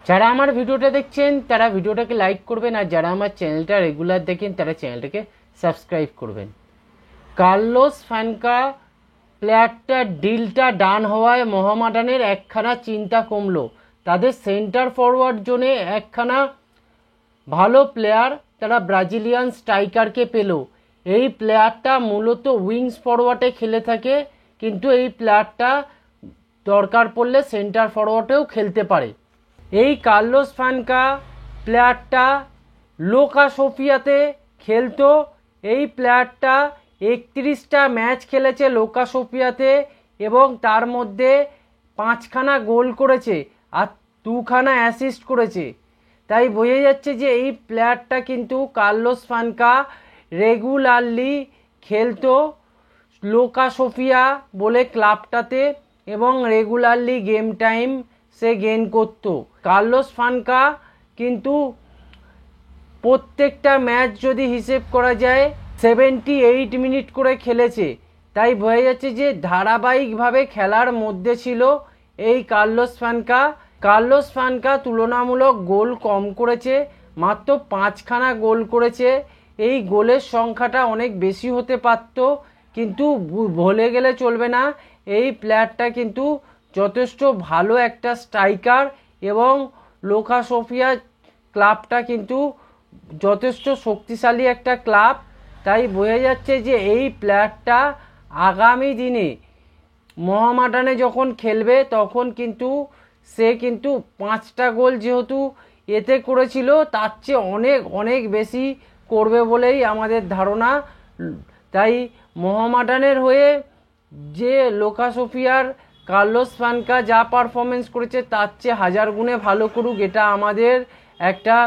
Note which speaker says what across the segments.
Speaker 1: যারা আমার ভিডিওটা দেখছেন তারা ভিডিওটাকে লাইক করবেন, আর যারা আমার চ্যানেলটা রেগুলার দেখেন তারা চ্যানেলটাকে সাবস্ক্রাইব করবেন। কার্লোস ফানকা প্লেয়ারটার ডিলটা ডান হওয়ায় মোহামেডানের একখানা চিন্তা কমলো। তাদের সেন্টার ফরওয়ার্ড জোনে একখানা ভালো প্লেয়ার তারা ব্রাজিলিয়ান স্ট্রাইকারকে পেল। এই প্লেয়ারটা মূলত উইংস ফরওয়ার্ডে খেলে থাকে, কিন্তু এই প্লেয়ারটা দরকার পড়লে সেন্টার ফরওয়ার্ডেও খেলতে পারে। এই কার্লোস ফানকা প্লেয়ারটা লোকা সোফিয়াতে খেলতো। এই প্লেয়ারটা 31টা ম্যাচ খেলেছে লোকা সোফিয়াতে এবং তার মধ্যে 5খানা গোল করেছে আর 2খানা অ্যাসিস্ট করেছে। তাই বোঝা যাচ্ছে যে এই প্লেয়ারটা কিন্তু কার্লোস ফানকা রেগুলারলি খেলতো লোকা সোফিয়া বলে ক্লাবটাতে এবং রেগুলারলি গেম টাইম সে গেইন করতো। কার্লোস ফানকা কিন্তু প্রত্যেকটা ম্যাচ যদি হিসেব করা যায় 78 মিনিট করে খেলেছে। তাই বোঝা যাচ্ছে যে ধারাবাহিকভাবে খেলার মধ্যে ছিল এই কার্লোস ফানকা। কার্লোস ফানকা তুলনামূলক গোল কম করেছে, মাত্র 5খানা গোল করেছে। এই গোলের সংখ্যাটা অনেক বেশি হতে পারত, কিন্তু ভুলে গেলে চলবে না এই প্লেয়ারটা কিন্তু যথেষ্ট ভালো একটা স্ট্রাইকার এবং লোকা সোফিয়া ক্লাবটা কিন্তু যথেষ্ট শক্তিশালী একটা ক্লাব। তাই বোঝা যাচ্ছে যে এই প্লেয়ারটা আগামী দিনে মোহামেডানে যখন খেলবে তখন কিন্তু সে কিন্তু 5টা গোল যেহেতু এতে করেছিল তার চেয়ে অনেক অনেক বেশি করবে বলেই আমাদের ধারণা। তাই মোহামেডানের হয়ে যে লোকা সোফিয়ার কার্লোস ফানকা যা পারফরমেন্স করেছে তার চেয়ে 1000 গুণে ভালো করুক, এটা আমাদের একটা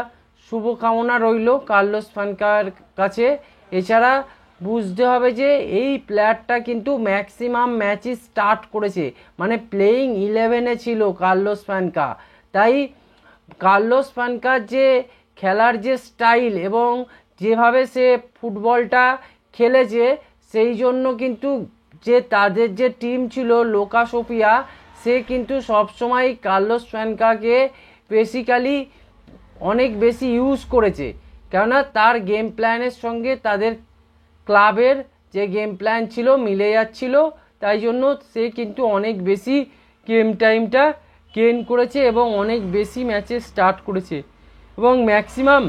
Speaker 1: শুভকামনা রইল কার্লোস ফানকার কাছে। এছাড়া বুঝতে হবে যে এই প্লেয়ারটা কিন্তু ম্যাক্সিমাম ম্যাচই স্টার্ট করেছে, মানে প্লেয়িং 11-এ ছিল কার্লোস ফানকা। তাই কার্লোস ফানকার যে খেলার যে স্টাইল এবং যেভাবে সে ফুটবলটা খেলেছে সেই জন্য কিন্তু যে তাদের যে টিম ছিল লোকা সোফিয়া সে কিন্তু সবসময় কার্লোস ফানকাকে বেসিক্যালি অনেক বেশি ইউজ করেছে, কেননা তার গেম প্ল্যানের সঙ্গে তাদের ক্লাবের যে গেম প্ল্যান ছিল মিলে যাচ্ছিল। তাই জন্য সে কিন্তু অনেক বেশি গেম টাইমটা গেইন করেছে এবং অনেক বেশি ম্যাচে স্টার্ট করেছে এবং ম্যাক্সিমাম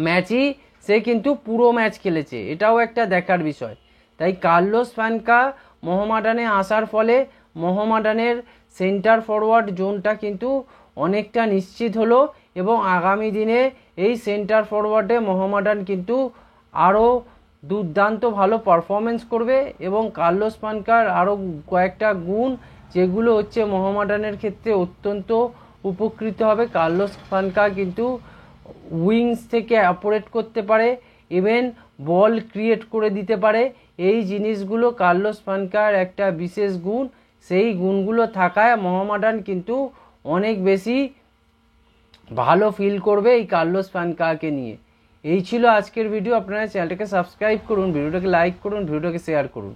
Speaker 1: ম্যাচই সে কিন্তু পুরো ম্যাচ খেলেছে, এটাও একটা দেখার বিষয়। তাই কার্লোস ফানকা মোহামেডানে আসার ফলে মোহামেডানের সেন্টার ফরওয়ার্ড জোনটা কিন্তু অনেকটা নিশ্চিত হলো এবং আগামী দিনে এই সেন্টার ফরওয়ার্ডে মোহামেডান কিন্তু আরও দুর্দান্ত ভালো পারফরমেন্স করবে এবং কার্লোস ফানকার আরও কয়েকটা গুণ যেগুলো হচ্ছে মোহামেডানের ক্ষেত্রে অত্যন্ত উপকৃত হবে। কার্লোস ফানকা কিন্তু উইংস থেকে অপারেট করতে পারে, ইভেন বল ক্রিয়েট করে দিতে পারে। এই জিনিসগুলো কার্লোস ফানকার একটা বিশেষ গুণ, সেই গুণগুলো থাকায় মোহামেডান কিন্তু অনেক বেশি ভালো ফিল করবে এই কার্লোস ফানকাকে নিয়ে। এই ছিল আজকের ভিডিও। আপনারা চ্যানেলটাকে সাবস্ক্রাইব করুন, ভিডিওটাকে লাইক করুন, ভিডিওটাকে শেয়ার করুন।